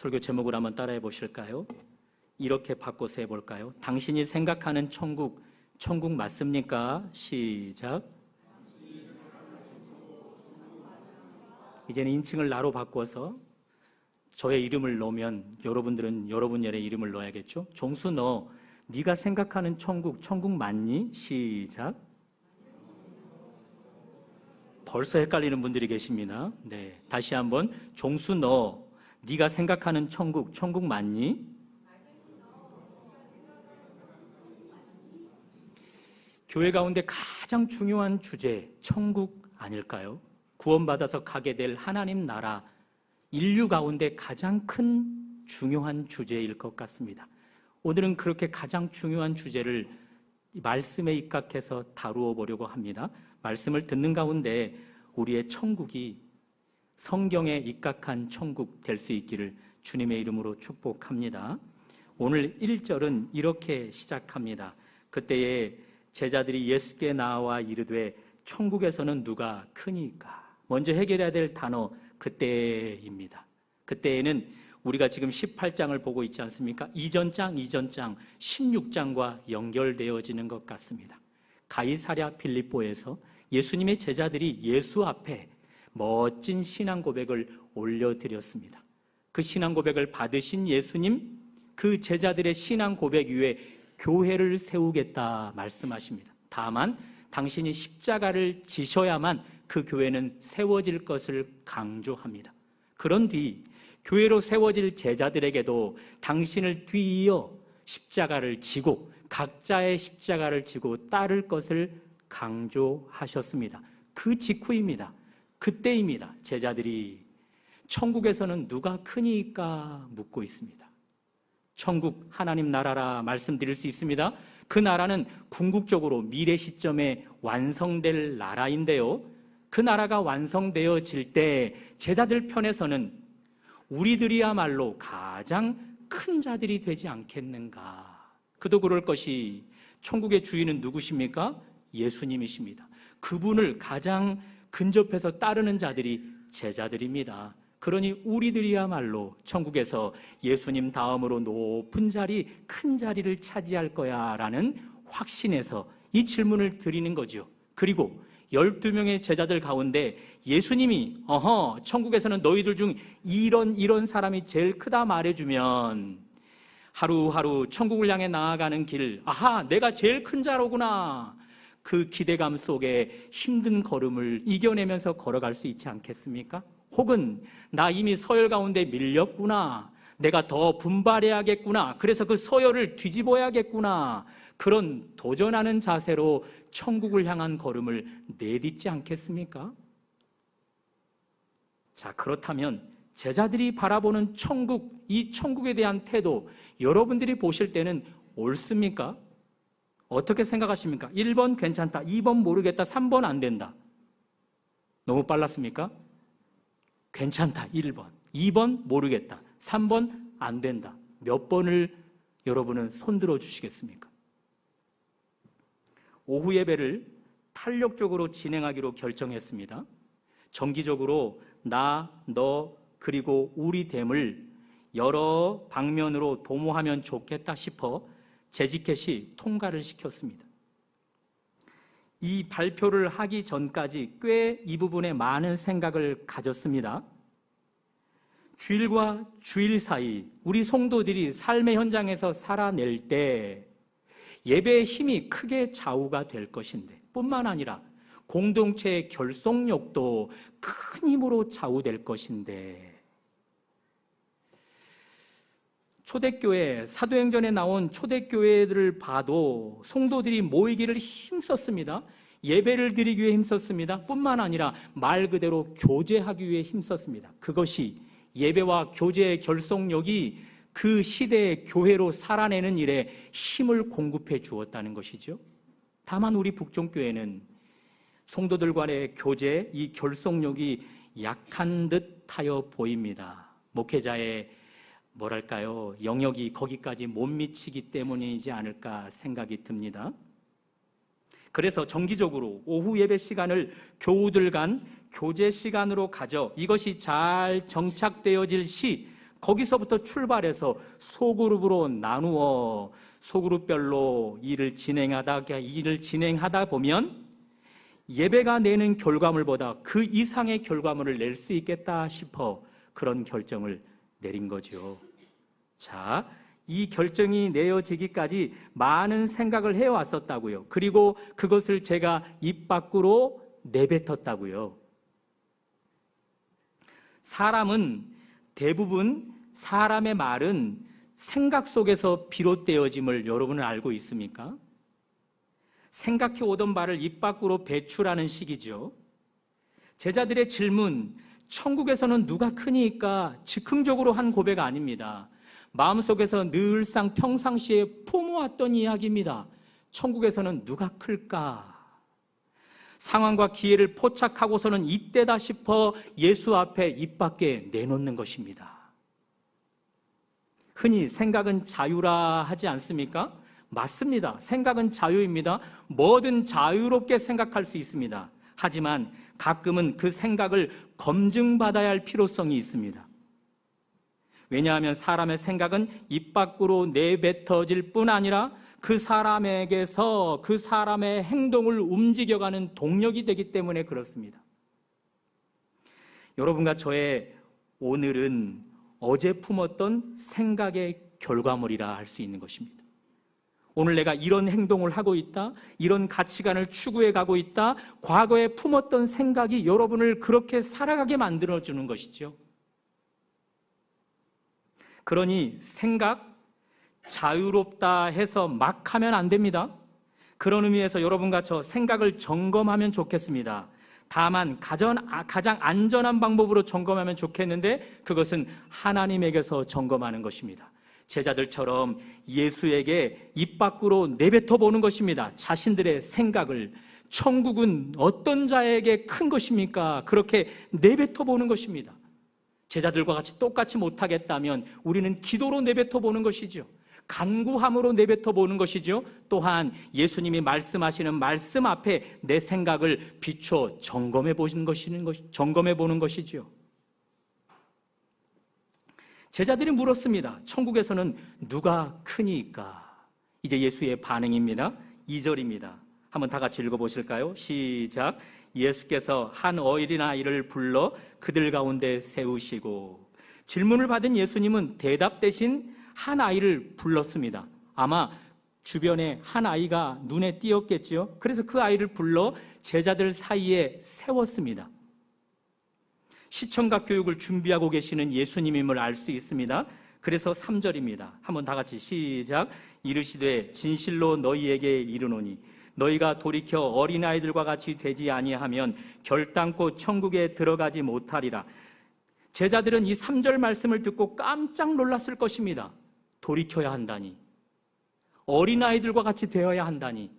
설교 제목을 한번 따라해 보실까요? 이렇게 바꿔서 해볼까요? 당신이 생각하는 천국 맞습니까? 시작. 이제는 인칭을 나로 바꿔서 저의 이름을 넣으면 여러분들은 여러분의 이름을 넣어야겠죠? 종수, 너 네가 생각하는 천국 맞니? 시작. 벌써 헷갈리는 분들이 계십니다. 네, 다시 한번. 종수, 너 네가 생각하는 천국 맞니? 교회 가운데 가장 중요한 주제, 천국 아닐까요? 구원받아서 가게 될 하나님 나라, 인류 가운데 가장 큰 중요한 주제일 것 같습니다. 오늘은 그렇게 가장 중요한 주제를 말씀에 입각해서 다루어 보려고 합니다. 말씀을 듣는 가운데 우리의 천국이 성경에 입각한 천국 될 수 있기를 주님의 이름으로 축복합니다. 오늘 1절은 이렇게 시작합니다. 그때에 제자들이 예수께 나와 이르되 천국에서는 누가 크니까? 먼저 해결해야 될 단어 그때입니다. 그때에는 우리가 지금 18장을 보고 있지 않습니까? 이전 장 16장과 연결되어지는 것 같습니다. 가이사랴 빌립보에서 예수님의 제자들이 예수 앞에 멋진 신앙 고백을 올려드렸습니다. 그 신앙 고백을 받으신 예수님, 그 제자들의 신앙 고백 위에 교회를 세우겠다 말씀하십니다. 다만 당신이 십자가를 지셔야만 그 교회는 세워질 것을 강조합니다. 그런 뒤 교회로 세워질 제자들에게도 당신을 뒤이어 십자가를 지고 각자의 십자가를 지고 따를 것을 강조하셨습니다. 그 직후입니다. 그때입니다. 제자들이 천국에서는 누가 크니까 묻고 있습니다. 천국 하나님 나라라 말씀드릴 수 있습니다. 그 나라는 궁극적으로 미래 시점에 완성될 나라인데요, 그 나라가 완성되어질 때 제자들 편에서는 우리들이야말로 가장 큰 자들이 되지 않겠는가. 그도 그럴 것이 천국의 주인은 누구십니까? 예수님이십니다. 그분을 가장 근접해서 따르는 자들이 제자들입니다. 그러니 우리들이야말로 천국에서 예수님 다음으로 높은 자리, 큰 자리를 차지할 거야 라는 확신에서 이 질문을 드리는 거죠. 그리고 12명의 제자들 가운데 예수님이 천국에서는 너희들 중 이런 사람이 제일 크다 말해주면 하루하루 천국을 향해 나아가는 길, 내가 제일 큰 자로구나, 그 기대감 속에 힘든 걸음을 이겨내면서 걸어갈 수 있지 않겠습니까? 혹은 나 이미 서열 가운데 밀렸구나, 내가 더 분발해야겠구나, 그래서 그 서열을 뒤집어야겠구나, 그런 도전하는 자세로 천국을 향한 걸음을 내딛지 않겠습니까? 자, 그렇다면 제자들이 바라보는 천국, 이 천국에 대한 태도, 여러분들이 보실 때는 옳습니까? 어떻게 생각하십니까? 1번 괜찮다, 2번 모르겠다, 3번 안 된다. 너무 빨랐습니까? 괜찮다 1번, 2번 모르겠다, 3번 안 된다. 몇 번을 여러분은 손들어 주시겠습니까? 오후 예배를 탄력적으로 진행하기로 결정했습니다. 정기적으로 나, 너, 그리고 우리됨을 여러 방면으로 도모하면 좋겠다 싶어 재지켓이 통과를 시켰습니다. 이 발표를 하기 전까지 꽤 이 부분에 많은 생각을 가졌습니다. 주일과 주일 사이 우리 성도들이 삶의 현장에서 살아낼 때 예배의 힘이 크게 좌우가 될 것인데, 뿐만 아니라 공동체의 결속력도 큰 힘으로 좌우될 것인데, 초대교회, 사도행전에 나온 초대교회들을 봐도 성도들이 모이기를 힘썼습니다. 예배를 드리기 위해 힘썼습니다. 뿐만 아니라 말 그대로 교제하기 위해 힘썼습니다. 그것이 예배와 교제의 결속력이 그 시대의 교회로 살아내는 일에 힘을 공급해 주었다는 것이죠. 다만 우리 북종교회는 성도들 간의 교제, 이 결속력이 약한 듯하여 보입니다. 목회자의 영역이 거기까지 못 미치기 때문이지 않을까 생각이 듭니다. 그래서 정기적으로 오후 예배 시간을 교우들 간 교제 시간으로 가져 이것이 잘 정착되어질 시 거기서부터 출발해서 소그룹으로 나누어 소그룹별로 일을 진행하다 보면 예배가 내는 결과물보다 그 이상의 결과물을 낼 수 있겠다 싶어 그런 결정을 내린 거죠. 자, 이 결정이 내어지기까지 많은 생각을 해왔었다고요. 그리고 그것을 제가 입 밖으로 내뱉었다고요. 대부분 사람의 말은 생각 속에서 비롯되어짐을 여러분은 알고 있습니까? 생각해 오던 말을 입 밖으로 배출하는 시기죠. 제자들의 질문, 천국에서는 누가 크니까 즉흥적으로 한 고백 아닙니다. 마음속에서 늘상 평상시에 품어왔던 이야기입니다. 천국에서는 누가 클까? 상황과 기회를 포착하고서는 이때다 싶어 예수 앞에 입 밖에 내놓는 것입니다. 흔히 생각은 자유라 하지 않습니까? 맞습니다. 생각은 자유입니다. 뭐든 자유롭게 생각할 수 있습니다. 하지만 가끔은 그 생각을 검증받아야 할 필요성이 있습니다. 왜냐하면 사람의 생각은 입 밖으로 내뱉어질 뿐 아니라 그 사람에게서 그 사람의 행동을 움직여가는 동력이 되기 때문에 그렇습니다. 여러분과 저의 오늘은 어제 품었던 생각의 결과물이라 할 수 있는 것입니다. 오늘 내가 이런 행동을 하고 있다, 이런 가치관을 추구해 가고 있다, 과거에 품었던 생각이 여러분을 그렇게 살아가게 만들어주는 것이죠. 그러니 생각, 자유롭다 해서 막 하면 안 됩니다. 그런 의미에서 여러분과 저 생각을 점검하면 좋겠습니다. 다만 가장 안전한 방법으로 점검하면 좋겠는데 그것은 하나님에게서 점검하는 것입니다. 제자들처럼 예수에게 입 밖으로 내뱉어 보는 것입니다. 자신들의 생각을. 천국은 어떤 자에게 큰 것입니까? 그렇게 내뱉어 보는 것입니다. 제자들과 같이 똑같이 못하겠다면 우리는 기도로 내뱉어 보는 것이죠. 간구함으로 내뱉어 보는 것이죠. 또한 예수님이 말씀하시는 말씀 앞에 내 생각을 비춰 점검해 보는 것이죠. 제자들이 물었습니다. 천국에서는 누가 크니까? 이제 예수의 반응입니다. 2절입니다. 한번 다 같이 읽어보실까요? 시작. 예수께서 한 어린아이를 불러 그들 가운데 세우시고. 질문을 받은 예수님은 대답 대신 한 아이를 불렀습니다. 아마 주변에 한 아이가 눈에 띄었겠죠. 그래서 그 아이를 불러 제자들 사이에 세웠습니다. 시청각 교육을 준비하고 계시는 예수님임을 알 수 있습니다. 그래서 3절입니다. 한번 다 같이 시작. 이르시되 진실로 너희에게 이르노니 너희가 돌이켜 어린아이들과 같이 되지 아니하면 결단코 천국에 들어가지 못하리라. 제자들은 이 3절 말씀을 듣고 깜짝 놀랐을 것입니다. 돌이켜야 한다니, 어린아이들과 같이 되어야 한다니,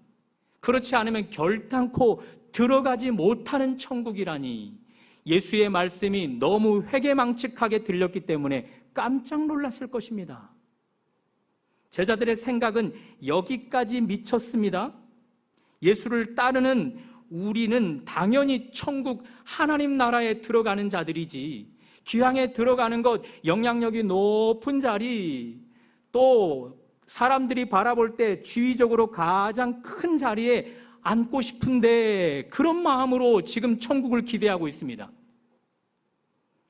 그렇지 않으면 결단코 들어가지 못하는 천국이라니. 예수의 말씀이 너무 회개망측하게 들렸기 때문에 깜짝 놀랐을 것입니다. 제자들의 생각은 여기까지 미쳤습니다. 예수를 따르는 우리는 당연히 천국 하나님 나라에 들어가는 자들이지, 귀향에 들어가는 것, 영향력이 높은 자리, 또 사람들이 바라볼 때 지위적으로 가장 큰 자리에 앉고 싶은데 그런 마음으로 지금 천국을 기대하고 있습니다.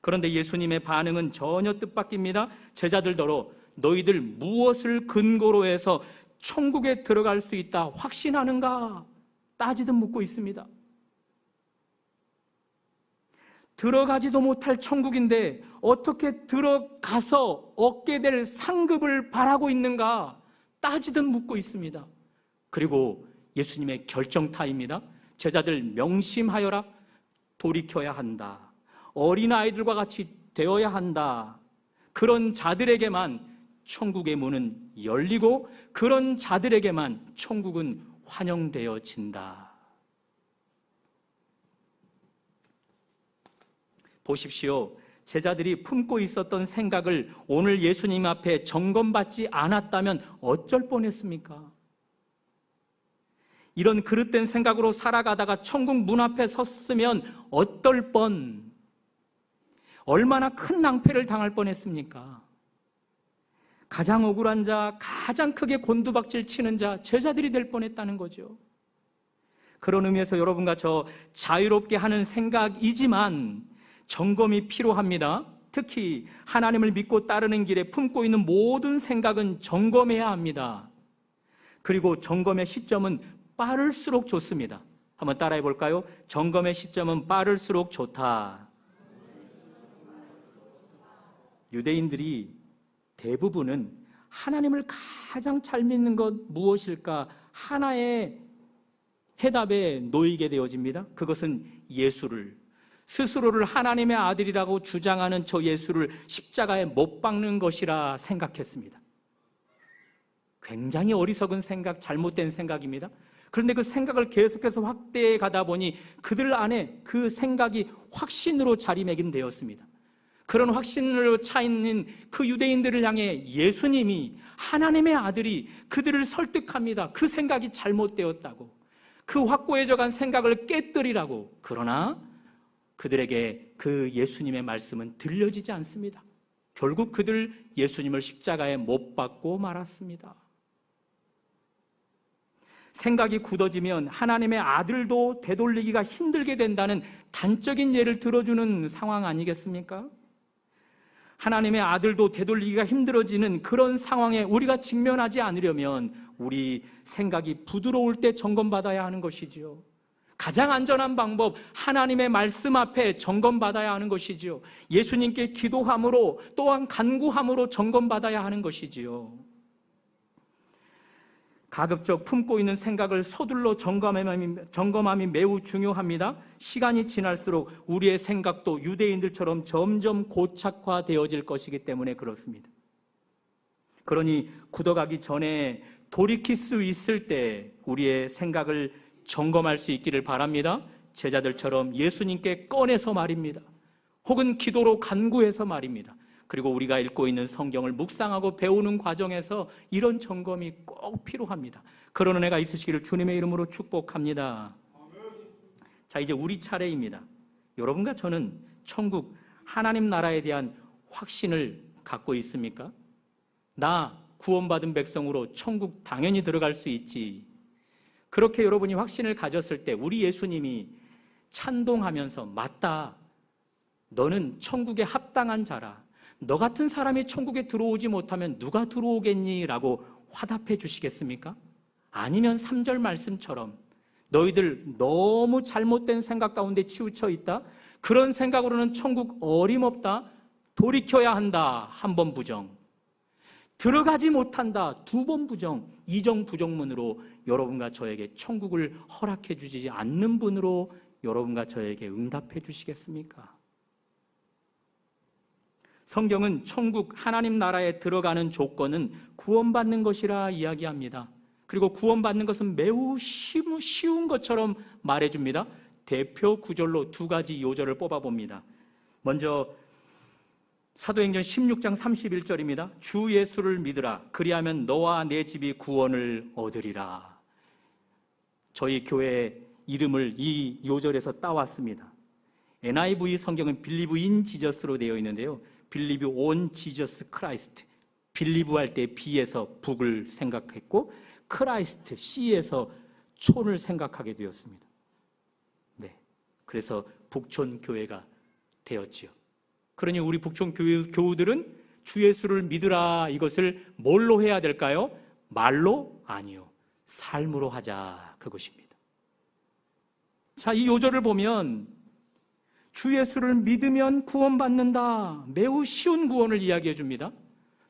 그런데 예수님의 반응은 전혀 뜻밖입니다. 제자들더러 너희들 무엇을 근거로 해서 천국에 들어갈 수 있다 확신하는가? 따지듯 묻고 있습니다. 들어가지도 못할 천국인데 어떻게 들어가서 얻게 될 상급을 바라고 있는가? 따지듯 묻고 있습니다. 그리고 예수님의 결정타입니다. 제자들 명심하여라. 돌이켜야 한다. 어린아이들과 같이 되어야 한다. 그런 자들에게만 천국의 문은 열리고 그런 자들에게만 천국은 환영되어진다. 보십시오. 제자들이 품고 있었던 생각을 오늘 예수님 앞에 점검받지 않았다면 어쩔 뻔했습니까? 이런 그릇된 생각으로 살아가다가 천국 문 앞에 섰으면 어떨 뻔, 얼마나 큰 낭패를 당할 뻔했습니까? 가장 억울한 자, 가장 크게 곤두박질 치는 자, 제자들이 될 뻔했다는 거죠. 그런 의미에서 여러분과 저 자유롭게 하는 생각이지만 점검이 필요합니다. 특히 하나님을 믿고 따르는 길에 품고 있는 모든 생각은 점검해야 합니다. 그리고 점검의 시점은 빠를수록 좋습니다. 한번 따라해 볼까요? 점검의 시점은 빠를수록 좋다. 유대인들이 대부분은 하나님을 가장 잘 믿는 것 무엇일까? 하나의 해답에 놓이게 되어집니다. 그것은 예수를, 스스로를 하나님의 아들이라고 주장하는 저 예수를 십자가에 못 박는 것이라 생각했습니다. 굉장히 어리석은 생각, 잘못된 생각입니다. 그런데 그 생각을 계속해서 확대해 가다 보니 그들 안에 그 생각이 확신으로 자리매김되었습니다. 그런 확신으로 차 있는 그 유대인들을 향해 예수님이, 하나님의 아들이 그들을 설득합니다. 그 생각이 잘못되었다고, 그 확고해져 간 생각을 깨뜨리라고. 그러나 그들에게 그 예수님의 말씀은 들려지지 않습니다. 결국 그들 예수님을 십자가에 못 박고 말았습니다. 생각이 굳어지면 하나님의 아들도 되돌리기가 힘들게 된다는 단적인 예를 들어주는 상황 아니겠습니까? 하나님의 아들도 되돌리기가 힘들어지는 그런 상황에 우리가 직면하지 않으려면 우리 생각이 부드러울 때 점검받아야 하는 것이지요. 가장 안전한 방법, 하나님의 말씀 앞에 점검받아야 하는 것이지요. 예수님께 기도함으로, 또한 간구함으로 점검받아야 하는 것이지요. 가급적 품고 있는 생각을 서둘러 점검함이 매우 중요합니다. 시간이 지날수록 우리의 생각도 유대인들처럼 점점 고착화되어질 것이기 때문에 그렇습니다. 그러니 굳어가기 전에 돌이킬 수 있을 때 우리의 생각을 점검할 수 있기를 바랍니다. 제자들처럼 예수님께 꺼내서 말입니다. 혹은 기도로 간구해서 말입니다. 그리고 우리가 읽고 있는 성경을 묵상하고 배우는 과정에서 이런 점검이 꼭 필요합니다. 그런 은혜가 있으시기를 주님의 이름으로 축복합니다. 자, 이제 우리 차례입니다. 여러분과 저는 천국, 하나님 나라에 대한 확신을 갖고 있습니까? 나 구원받은 백성으로 천국 당연히 들어갈 수 있지. 그렇게 여러분이 확신을 가졌을 때 우리 예수님이 찬동하면서, 맞다, 너는 천국에 합당한 자라, 너 같은 사람이 천국에 들어오지 못하면 누가 들어오겠니? 라고 화답해 주시겠습니까? 아니면 3절 말씀처럼 너희들 너무 잘못된 생각 가운데 치우쳐 있다, 그런 생각으로는 천국 어림없다, 돌이켜야 한다, 1번 부정, 들어가지 못한다, 2번 부정, 이정 부정문으로 여러분과 저에게 천국을 허락해 주지 않는 분으로 여러분과 저에게 응답해 주시겠습니까? 성경은 천국, 하나님 나라에 들어가는 조건은 구원받는 것이라 이야기합니다. 그리고 구원받는 것은 매우 쉬운 것처럼 말해줍니다. 대표 구절로 2가지 요절을 뽑아봅니다. 먼저 사도행전 16장 31절입니다. 주 예수를 믿으라. 그리하면 너와 내 집이 구원을 얻으리라. 저희 교회 이름을 이 요절에서 따왔습니다. NIV 성경은 Believe in Jesus로 되어 있는데요. Believe on Jesus Christ. Believe 할 때 B에서 북을 생각했고, Christ, C에서 촌을 생각하게 되었습니다. 네, 그래서 북촌 교회가 되었지요. 그러니 우리 북촌 교우들은 주 예수를 믿으라, 이것을 뭘로 해야 될까요? 말로? 아니요, 삶으로 하자, 그것입니다. 자, 이 요절을 보면 주 예수를 믿으면 구원받는다, 매우 쉬운 구원을 이야기해 줍니다.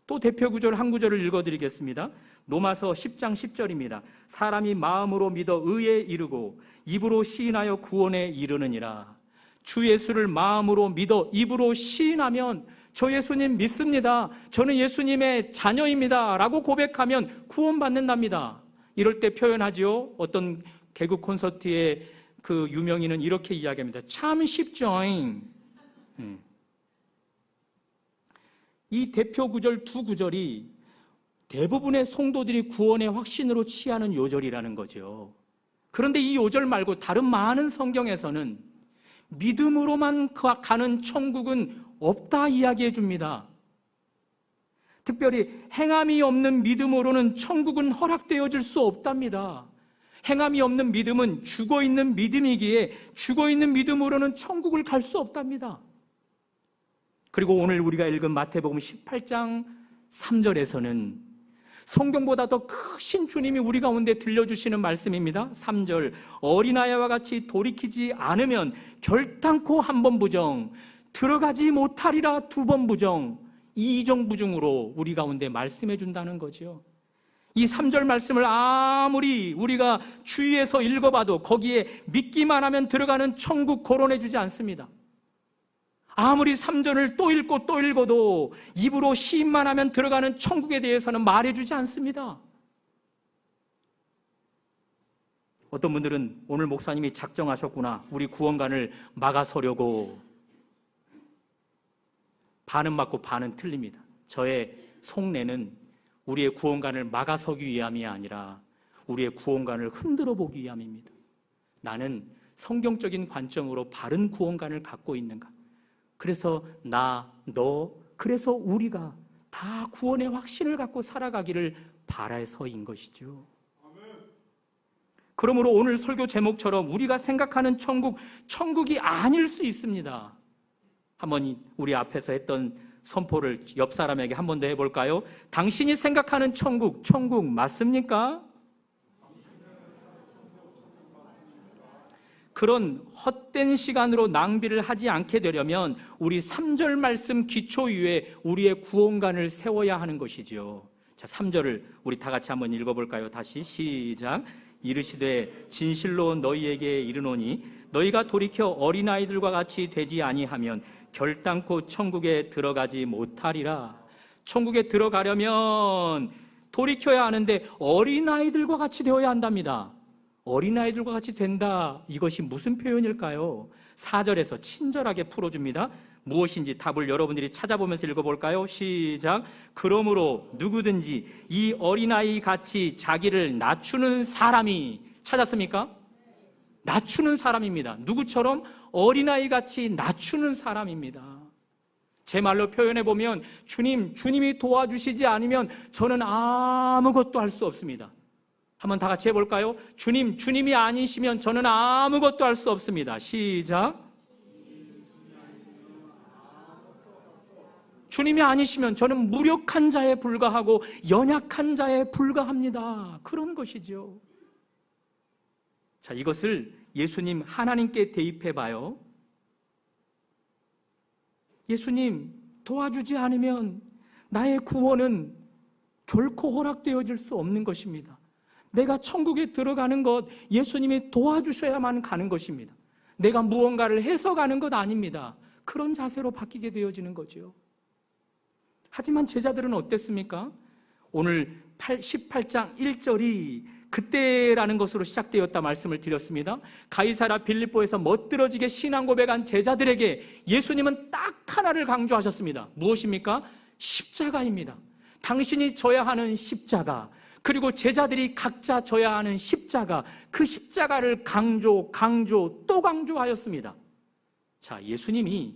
또 대표 구절 한 구절을 읽어드리겠습니다. 로마서 10장 10절입니다. 사람이 마음으로 믿어 의에 이르고 입으로 시인하여 구원에 이르느니라. 주 예수를 마음으로 믿어 입으로 시인하면, 저 예수님 믿습니다, 저는 예수님의 자녀입니다 라고 고백하면 구원받는답니다. 이럴 때 표현하지요. 어떤 개그 콘서트의 그 유명인은 이렇게 이야기합니다. 참 쉽죠. 이 대표 구절 2구절이 대부분의 성도들이 구원의 확신으로 취하는 요절이라는 거죠. 그런데 이 요절 말고 다른 많은 성경에서는 믿음으로만 가는 천국은 없다 이야기해 줍니다. 특별히 행함이 없는 믿음으로는 천국은 허락되어질 수 없답니다. 행함이 없는 믿음은 죽어있는 믿음이기에 죽어있는 믿음으로는 천국을 갈 수 없답니다. 그리고 오늘 우리가 읽은 마태복음 18장 3절에서는 성경보다 더 크신 주님이 우리 가운데 들려주시는 말씀입니다. 3절, 어린아이와 같이 돌이키지 않으면 결단코 한 번 부정, 들어가지 못하리라 2번 부정, 이정부중으로 우리 가운데 말씀해 준다는 거죠. 이 3절 말씀을 아무리 우리가 주위에서 읽어봐도 거기에 믿기만 하면 들어가는 천국 거론해 주지 않습니다. 아무리 3절을 또 읽고 또 읽어도 입으로 시인만 하면 들어가는 천국에 대해서는 말해주지 않습니다. 어떤 분들은 오늘 목사님이 작정하셨구나, 우리 구원관을 막아서려고. 반은 맞고 반은 틀립니다. 저의 속내는 우리의 구원관을 막아서기 위함이 아니라 우리의 구원관을 흔들어 보기 위함입니다. 나는 성경적인 관점으로 바른 구원관을 갖고 있는가? 그래서 나, 너, 그래서 우리가 다 구원의 확신을 갖고 살아가기를 바라서인 것이죠. 그러므로 오늘 설교 제목처럼 우리가 생각하는 천국, 천국이 아닐 수 있습니다. 한번 우리 앞에서 했던 선포를 옆 사람에게 한 번 더 해볼까요? 당신이 생각하는 천국, 천국 맞습니까? 그런 헛된 시간으로 낭비를 하지 않게 되려면 우리 3절 말씀 기초 위에 우리의 구원관을 세워야 하는 것이죠. 자, 3절을 우리 다 같이 한번 읽어볼까요? 다시 시작. 이르시되 진실로 너희에게 이르노니 너희가 돌이켜 어린아이들과 같이 되지 아니하면 결단코 천국에 들어가지 못하리라. 천국에 들어가려면 돌이켜야 하는데 어린아이들과 같이 되어야 한답니다. 어린아이들과 같이 된다, 이것이 무슨 표현일까요? 4절에서 친절하게 풀어줍니다. 무엇인지 답을 여러분들이 찾아보면서 읽어볼까요? 시작. 그러므로 누구든지 이 어린아이 같이 자기를 낮추는 사람이, 찾았습니까? 낮추는 사람입니다. 누구처럼? 어린아이 같이 낮추는 사람입니다. 제 말로 표현해보면 주님이 도와주시지 않으면 저는 아무것도 할 수 없습니다. 한번 다 같이 해볼까요? 주님이 아니시면 저는 아무것도 할 수 없습니다. 시작. 주님이 아니시면 저는 무력한 자에 불과하고 연약한 자에 불과합니다. 그런 것이죠. 자, 이것을 예수님, 하나님께 대입해봐요. 예수님, 도와주지 않으면 나의 구원은 결코 허락되어질 수 없는 것입니다. 내가 천국에 들어가는 것, 예수님이 도와주셔야만 가는 것입니다. 내가 무언가를 해서 가는 것 아닙니다. 그런 자세로 바뀌게 되어지는 거죠. 하지만 제자들은 어땠습니까? 오늘 18장 1절이 그때라는 것으로 시작되었다 말씀을 드렸습니다. 가이사랴 빌립보에서 멋들어지게 신앙 고백한 제자들에게 예수님은 딱 하나를 강조하셨습니다. 무엇입니까? 십자가입니다. 당신이 져야 하는 십자가, 그리고 제자들이 각자 져야 하는 십자가, 그 십자가를 강조 또 강조하였습니다. 자, 예수님이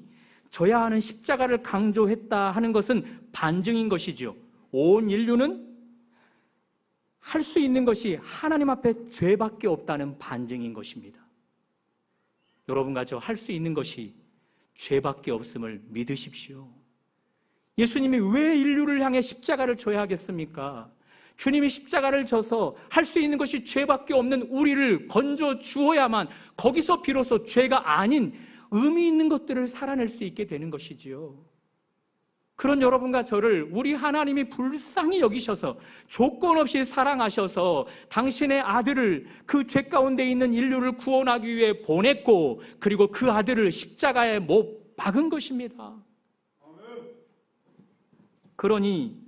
져야 하는 십자가를 강조했다 하는 것은 반증인 것이죠. 온 인류는 할 수 있는 것이 하나님 앞에 죄밖에 없다는 반증인 것입니다. 여러분과 저 할 수 있는 것이 죄밖에 없음을 믿으십시오. 예수님이 왜 인류를 향해 십자가를 져야 하겠습니까? 주님이 십자가를 져서 할 수 있는 것이 죄밖에 없는 우리를 건져 주어야만 거기서 비로소 죄가 아닌 의미 있는 것들을 살아낼 수 있게 되는 것이지요. 그런 여러분과 저를 우리 하나님이 불쌍히 여기셔서 조건 없이 사랑하셔서 당신의 아들을 그 죄 가운데 있는 인류를 구원하기 위해 보냈고, 그리고 그 아들을 십자가에 못 박은 것입니다. 그러니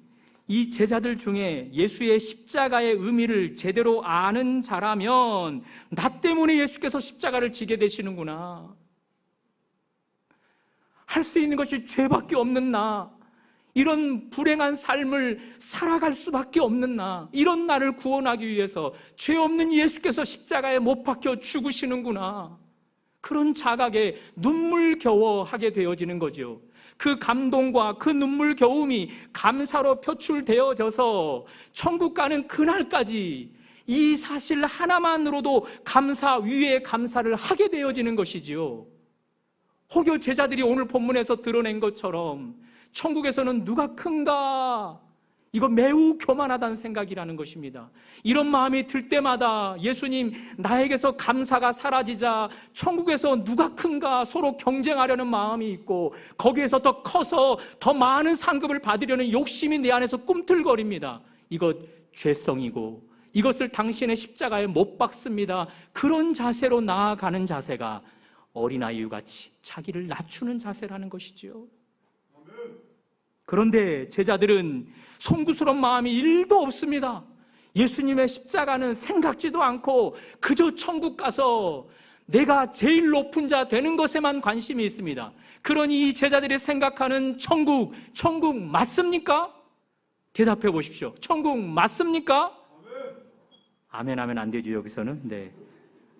이 제자들 중에 예수의 십자가의 의미를 제대로 아는 자라면 나 때문에 예수께서 십자가를 지게 되시는구나, 할 수 있는 것이 죄밖에 없는 나, 이런 불행한 삶을 살아갈 수밖에 없는 나, 이런 나를 구원하기 위해서 죄 없는 예수께서 십자가에 못 박혀 죽으시는구나, 그런 자각에 눈물겨워하게 되어지는 거죠. 그 감동과 그 눈물 겨움이 감사로 표출되어져서 천국 가는 그날까지 이 사실 하나만으로도 감사 위에 감사를 하게 되어지는 것이지요. 혹여 제자들이 오늘 본문에서 드러낸 것처럼 천국에서는 누가 큰가? 이거 매우 교만하다는 생각이라는 것입니다. 이런 마음이 들 때마다 예수님, 나에게서 감사가 사라지자 천국에서 누가 큰가 서로 경쟁하려는 마음이 있고 거기에서 더 커서 더 많은 상급을 받으려는 욕심이 내 안에서 꿈틀거립니다. 이것 죄성이고 이것을 당신의 십자가에 못 박습니다. 그런 자세로 나아가는 자세가 어린아이와 같이 자기를 낮추는 자세라는 것이지요. 그런데 제자들은 송구스러운 마음이 1도 없습니다. 예수님의 십자가는 생각지도 않고 그저 천국 가서 내가 제일 높은 자 되는 것에만 관심이 있습니다. 그러니 이 제자들이 생각하는 천국 맞습니까? 대답해 보십시오. 천국 맞습니까? 아멘 하면 안 되죠, 여기서는. 네.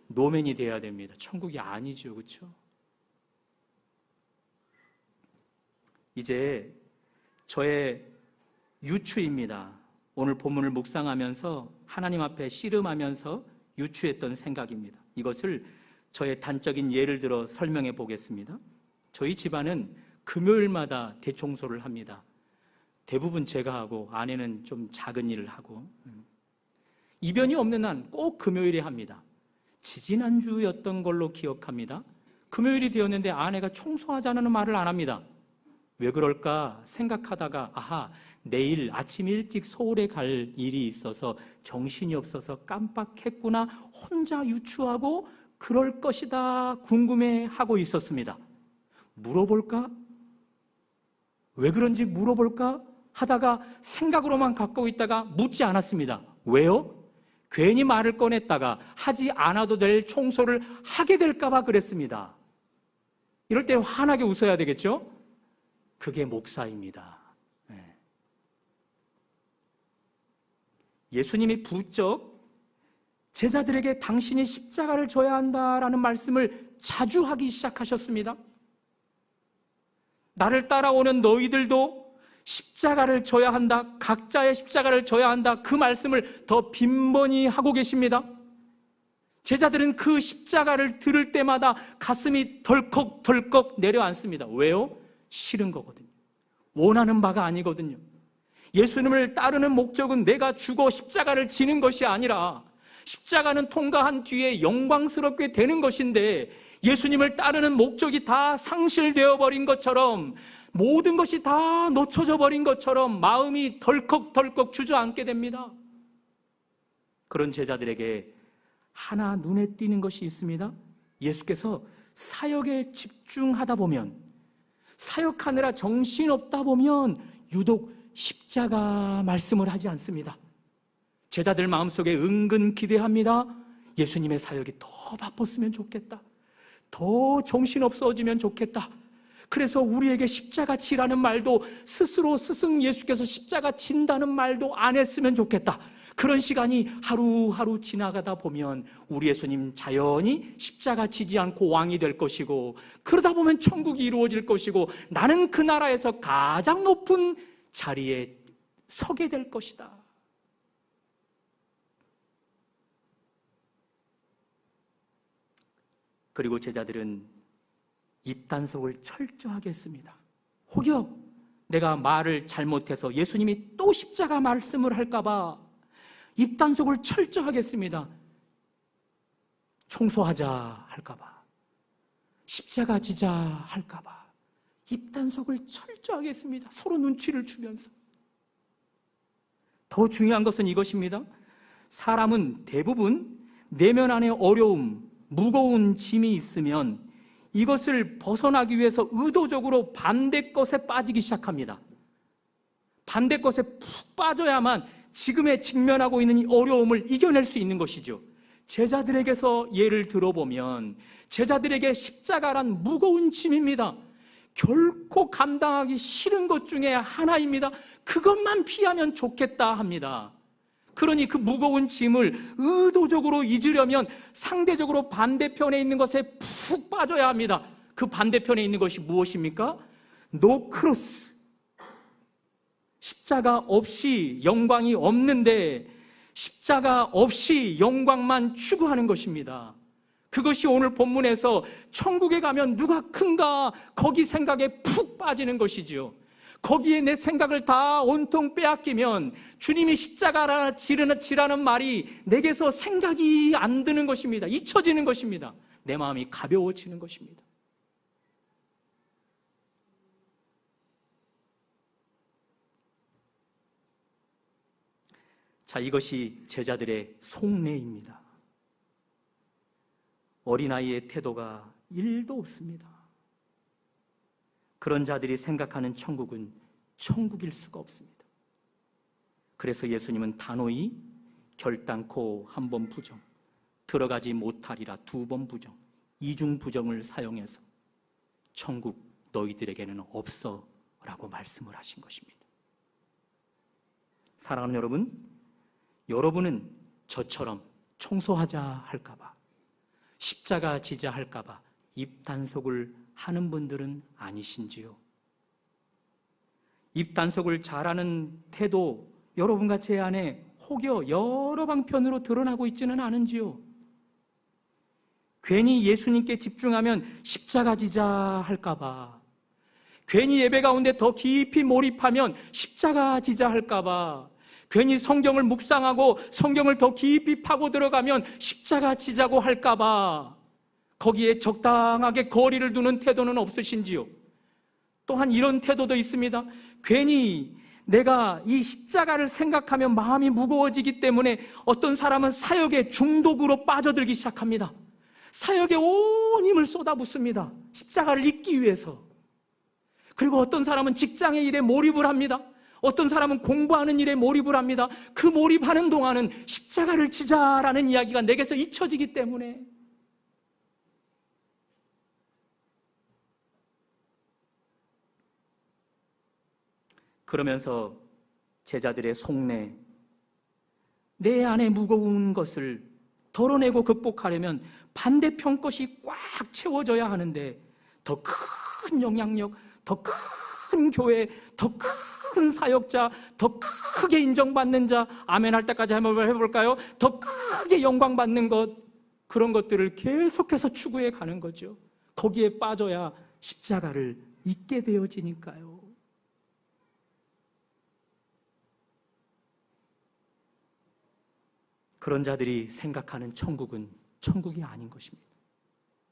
노맨이 돼야 됩니다. 천국이 아니죠, 그렇죠? 이제 저의 유추입니다. 오늘 본문을 묵상하면서 하나님 앞에 씨름하면서 유추했던 생각입니다. 이것을 저의 단적인 예를 들어 설명해 보겠습니다. 저희 집안은 금요일마다 대청소를 합니다. 대부분 제가 하고 아내는 좀 작은 일을 하고, 이변이 없는 한 꼭 금요일에 합니다. 지지난주였던 걸로 기억합니다. 금요일이 되었는데 아내가 청소하자는 말을 안 합니다. 왜 그럴까 생각하다가 내일 아침 일찍 서울에 갈 일이 있어서 정신이 없어서 깜빡했구나, 혼자 유추하고 그럴 것이다 궁금해하고 있었습니다. 물어볼까? 왜 그런지 물어볼까? 하다가 생각으로만 갖고 있다가 묻지 않았습니다. 왜요? 괜히 말을 꺼냈다가 하지 않아도 될 청소를 하게 될까 봐 그랬습니다. 이럴 때 환하게 웃어야 되겠죠? 그게 목사입니다. 예수님이 부쩍 제자들에게 당신이 십자가를 져야 한다라는 말씀을 자주 하기 시작하셨습니다. 나를 따라오는 너희들도 십자가를 져야 한다, 각자의 십자가를 져야 한다, 그 말씀을 더 빈번히 하고 계십니다. 제자들은 그 십자가를 들을 때마다 가슴이 덜컥덜컥 내려앉습니다. 왜요? 싫은 거거든요. 원하는 바가 아니거든요. 예수님을 따르는 목적은 내가 죽어 십자가를 지는 것이 아니라 십자가는 통과한 뒤에 영광스럽게 되는 것인데, 예수님을 따르는 목적이 다 상실되어 버린 것처럼, 모든 것이 다 놓쳐져 버린 것처럼 마음이 덜컥덜컥 주저앉게 됩니다. 그런 제자들에게 하나 눈에 띄는 것이 있습니다. 예수께서 사역에 집중하다 보면, 사역하느라 정신없다 보면 유독 십자가 말씀을 하지 않습니다. 제자들 마음속에 은근 기대합니다. 예수님의 사역이 더 바빴으면 좋겠다, 더 정신없어지면 좋겠다. 그래서 우리에게 십자가 지라는 말도 스스로 스승 예수께서 십자가 진다는 말도 안 했으면 좋겠다. 그런 시간이 하루하루 지나가다 보면 우리 예수님 자연히 십자가 지지 않고 왕이 될 것이고, 그러다 보면 천국이 이루어질 것이고, 나는 그 나라에서 가장 높은 자리에 서게 될 것이다. 그리고 제자들은 입단속을 철저하게 했습니다. 혹여 내가 말을 잘못해서 예수님이 또 십자가 말씀을 할까봐 입단속을 철저하게 했습니다. 청소하자 할까봐, 십자가 지자 할까봐 입단속을 철저하게 했습니다. 서로 눈치를 주면서. 더 중요한 것은 이것입니다. 사람은 대부분 내면 안에 어려움, 무거운 짐이 있으면 이것을 벗어나기 위해서 의도적으로 반대 것에 빠지기 시작합니다. 반대 것에 푹 빠져야만 지금에 직면하고 있는 이 어려움을 이겨낼 수 있는 것이죠. 제자들에게서 예를 들어보면 제자들에게 십자가란 무거운 짐입니다. 결코 감당하기 싫은 것 중에 하나입니다. 그것만 피하면 좋겠다 합니다. 그러니 그 무거운 짐을 의도적으로 잊으려면 상대적으로 반대편에 있는 것에 푹 빠져야 합니다. 그 반대편에 있는 것이 무엇입니까? 노 크로스, 십자가 없이 영광이 없는데 십자가 없이 영광만 추구하는 것입니다. 그것이 오늘 본문에서 천국에 가면 누가 큰가 거기 생각에 푹 빠지는 것이지요. 거기에 내 생각을 다 온통 빼앗기면 주님이 십자가라 지라는 말이 내게서 생각이 안 드는 것입니다. 잊혀지는 것입니다. 내 마음이 가벼워지는 것입니다. 자, 이것이 제자들의 속내입니다. 어린아이의 태도가 1도 없습니다. 그런 자들이 생각하는 천국은 천국일 수가 없습니다. 그래서 예수님은 단호히 결단코 한 번 부정, 들어가지 못하리라 2번 부정, 2중 부정을 사용해서 천국 너희들에게는 없어 라고 말씀을 하신 것입니다. 사랑하는 여러분, 여러분은 저처럼 청소하자 할까봐, 십자가 지자 할까봐 입단속을 하는 분들은 아니신지요? 입단속을 잘하는 태도, 여러분과 제 안에 혹여 여러 방편으로 드러나고 있지는 않은지요? 괜히 예수님께 집중하면 십자가 지자 할까봐, 괜히 예배 가운데 더 깊이 몰입하면 십자가 지자 할까봐, 괜히 성경을 묵상하고 성경을 더 깊이 파고 들어가면 십자가 지자고 할까봐 거기에 적당하게 거리를 두는 태도는 없으신지요? 또한 이런 태도도 있습니다. 괜히 내가 이 십자가를 생각하면 마음이 무거워지기 때문에 어떤 사람은 사역에 중독으로 빠져들기 시작합니다. 사역에 온 힘을 쏟아붓습니다. 십자가를 잊기 위해서. 그리고 어떤 사람은 직장의 일에 몰입을 합니다. 어떤 사람은 공부하는 일에 몰입을 합니다. 그 몰입하는 동안은 십자가를 지자라는 이야기가 내게서 잊혀지기 때문에. 그러면서 제자들의 속내, 내 안에 무거운 것을 덜어내고 극복하려면 반대편 것이 꽉 채워져야 하는데 더 큰 영향력, 더 큰 교회, 더 큰 사역자, 더 크게 인정받는 자, 아멘 할 때까지 한번 해볼까요? 더 크게 영광받는 것, 그런 것들을 계속해서 추구해 가는 거죠. 거기에 빠져야 십자가를 잊게 되어지니까요. 그런 자들이 생각하는 천국은 천국이 아닌 것입니다.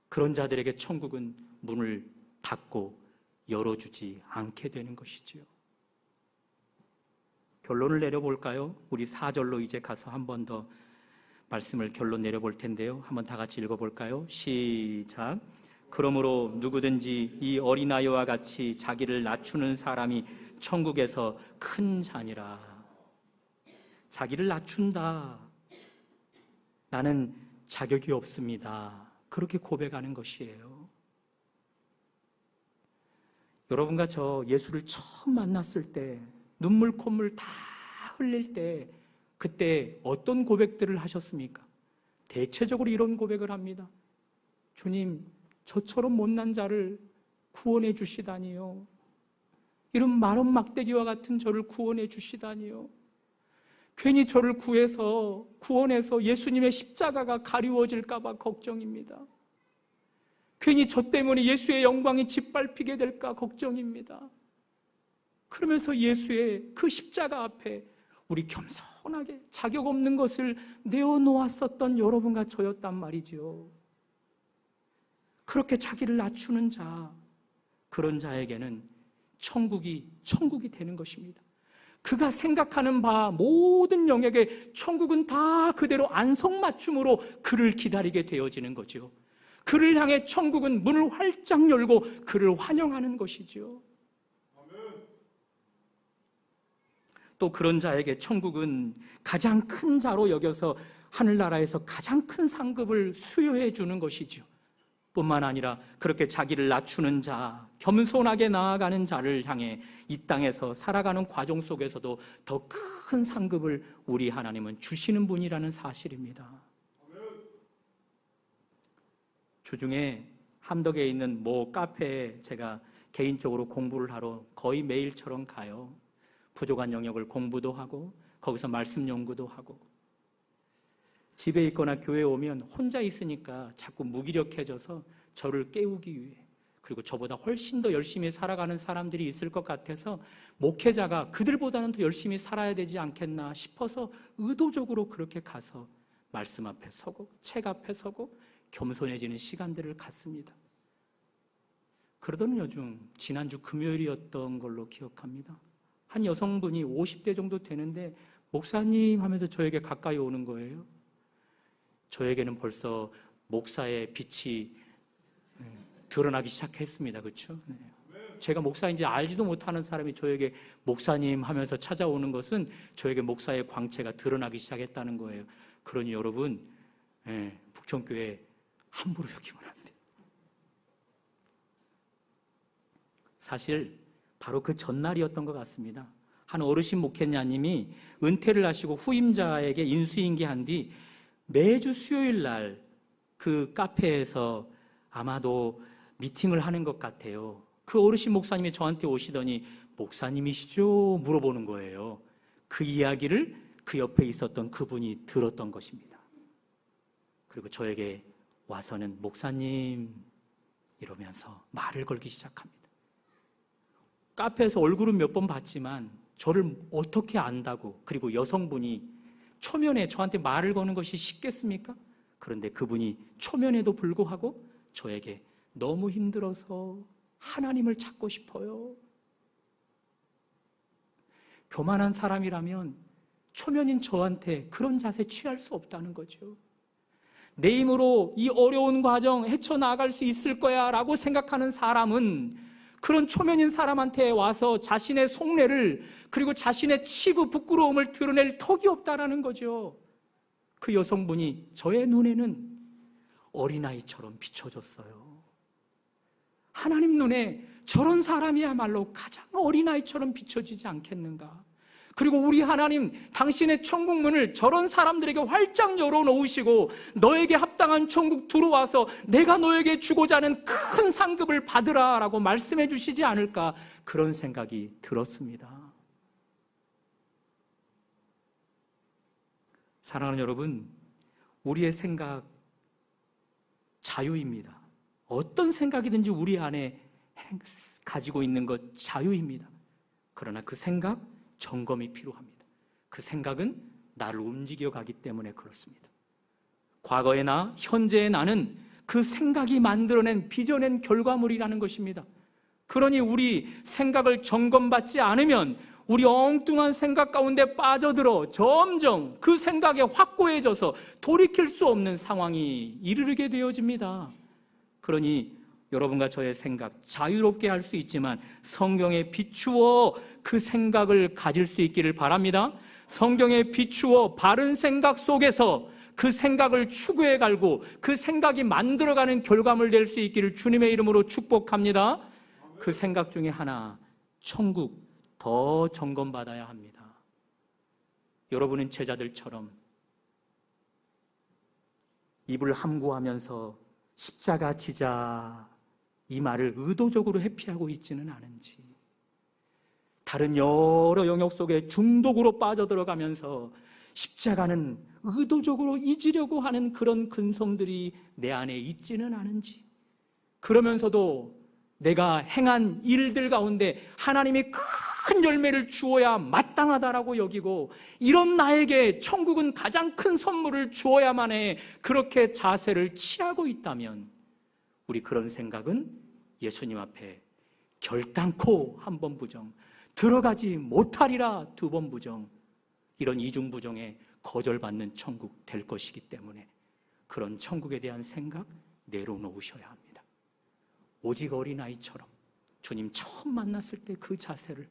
그런 자들에게 천국은 문을 닫고 열어주지 않게 되는 것이지요. 결론을 내려볼까요? 우리 4절로 이제 가서 한 번 더 말씀을 결론 내려볼 텐데요. 한번 다 같이 읽어볼까요? 시작. 그러므로 누구든지 이 어린아이와 같이 자기를 낮추는 사람이 천국에서 큰 자니라. 자기를 낮춘다. 나는 자격이 없습니다. 그렇게 고백하는 것이에요. 여러분과 저 예수를 처음 만났을 때 눈물 콧물 다 흘릴 때 그때 어떤 고백들을 하셨습니까? 대체적으로 이런 고백을 합니다. 주님, 저처럼 못난 자를 구원해 주시다니요. 이런 마른 막대기와 같은 저를 구원해 주시다니요. 괜히 저를 구원해서 예수님의 십자가가 가리워질까 봐 걱정입니다. 괜히 저 때문에 예수의 영광이 짓밟히게 될까 걱정입니다. 그러면서 예수의 그 십자가 앞에 우리 겸손하게 자격 없는 것을 내어놓았었던 여러분과 저였단 말이죠. 그렇게 자기를 낮추는 자, 그런 자에게는 천국이 되는 것입니다. 그가 생각하는 바 모든 영역에 천국은 다 그대로 안성맞춤으로 그를 기다리게 되어지는 거죠. 그를 향해 천국은 문을 활짝 열고 그를 환영하는 것이죠. 또 그런 자에게 천국은 가장 큰 자로 여겨서 하늘나라에서 가장 큰 상급을 수여해 주는 것이죠. 뿐만 아니라 그렇게 자기를 낮추는 자, 겸손하게 나아가는 자를 향해 이 땅에서 살아가는 과정 속에서도 더 큰 상급을 우리 하나님은 주시는 분이라는 사실입니다. 주중에 함덕에 있는 모 카페에 제가 개인적으로 공부를 하러 거의 매일처럼 가요. 부족한 영역을 공부도 하고 거기서 말씀 연구도 하고, 집에 있거나 교회에 오면 혼자 있으니까 자꾸 무기력해져서 저를 깨우기 위해, 그리고 저보다 훨씬 더 열심히 살아가는 사람들이 있을 것 같아서 목회자가 그들보다는 더 열심히 살아야 되지 않겠나 싶어서 의도적으로 그렇게 가서 말씀 앞에 서고 책 앞에 서고 겸손해지는 시간들을 갖습니다. 그러던 요즘 지난주 금요일이었던 걸로 기억합니다. 한 여성분이 50대 정도 되는데 목사님 하면서 저에게 가까이 오는 거예요. 저에게는 벌써 목사의 빛이 드러나기 시작했습니다. 그렇죠? 네. 제가 목사인지 알지도 못하는 사람이 저에게 목사님 하면서 찾아오는 것은 저에게 목사의 광채가 드러나기 시작했다는 거예요. 그러니 여러분, 북촌교회 함부로 여기면 안 돼요. 사실 바로 그 전날이었던 것 같습니다. 한 어르신 목회자님이 은퇴를 하시고 후임자에게 인수인계한 뒤 매주 수요일 날 그 카페에서 아마도 미팅을 하는 것 같아요. 그 어르신 목사님이 저한테 오시더니 목사님이시죠? 물어보는 거예요. 그 이야기를 그 옆에 있었던 그분이 들었던 것입니다. 그리고 저에게 와서는 목사님 이러면서 말을 걸기 시작합니다. 카페에서 얼굴은 몇 번 봤지만 저를 어떻게 안다고, 그리고 여성분이 초면에 저한테 말을 거는 것이 쉽겠습니까? 그런데 그분이 초면에도 불구하고 저에게 너무 힘들어서 하나님을 찾고 싶어요. 교만한 사람이라면 초면인 저한테 그런 자세 취할 수 없다는 거죠. 내 힘으로 이 어려운 과정 헤쳐나갈 수 있을 거야 라고 생각하는 사람은 그런 초면인 사람한테 와서 자신의 속내를, 그리고 자신의 치부 부끄러움을 드러낼 턱이 없다라는 거죠. 그 여성분이 저의 눈에는 어린아이처럼 비춰졌어요. 하나님 눈에 저런 사람이야말로 가장 어린아이처럼 비춰지지 않겠는가? 그리고 우리 하나님, 당신의 천국 문을 저런 사람들에게 활짝 열어놓으시고 너에게 합당한 천국 들어와서 내가 너에게 주고자 하는 큰 상급을 받으라 라고 말씀해 주시지 않을까, 그런 생각이 들었습니다. 사랑하는 여러분, 우리의 생각 자유입니다. 어떤 생각이든지 우리 안에 가지고 있는 것 자유입니다. 그러나 그 생각 점검이 필요합니다. 그 생각은 나를 움직여가기 때문에 그렇습니다. 과거의 나, 현재의 나는 그 생각이 만들어낸, 빚어낸 결과물이라는 것입니다. 그러니 우리 생각을 점검받지 않으면 우리 엉뚱한 생각 가운데 빠져들어 점점 그 생각에 확고해져서 돌이킬 수 없는 상황이 이르게 되어집니다. 그러니 여러분과 저의 생각 자유롭게 할 수 있지만 성경에 비추어 그 생각을 가질 수 있기를 바랍니다. 성경에 비추어 바른 생각 속에서 그 생각을 추구해 갈고 그 생각이 만들어가는 결과물 될 수 있기를 주님의 이름으로 축복합니다. 그 생각 중에 하나, 천국 더 점검받아야 합니다. 여러분은 제자들처럼 입을 함구하면서 십자가 지자 이 말을 의도적으로 회피하고 있지는 않은지, 다른 여러 영역 속에 중독으로 빠져들어가면서 십자가는 의도적으로 잊으려고 하는 그런 근성들이 내 안에 있지는 않은지, 그러면서도 내가 행한 일들 가운데 하나님이 큰 열매를 주어야 마땅하다라고 여기고, 이런 나에게 천국은 가장 큰 선물을 주어야만 해, 그렇게 자세를 취하고 있다면 우리 그런 생각은 예수님 앞에 결단코 한 번 부정, 들어가지 못하리라 두 번 부정, 이런 이중 부정에 거절받는 천국 될 것이기 때문에 그런 천국에 대한 생각 내려놓으셔야 합니다. 오직 어린아이처럼 주님 처음 만났을 때 그 자세를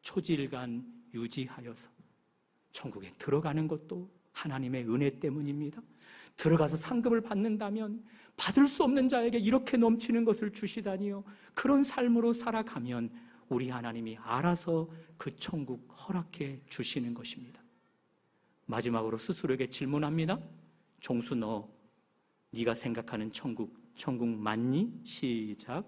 초지일간 유지하여서 천국에 들어가는 것도 하나님의 은혜 때문입니다. 들어가서 상급을 받는다면 받을 수 없는 자에게 이렇게 넘치는 것을 주시다니요, 그런 삶으로 살아가면 우리 하나님이 알아서 그 천국 허락해 주시는 것입니다. 마지막으로 스스로에게 질문합니다. 종수, 네가 생각하는 천국 맞니? 시작.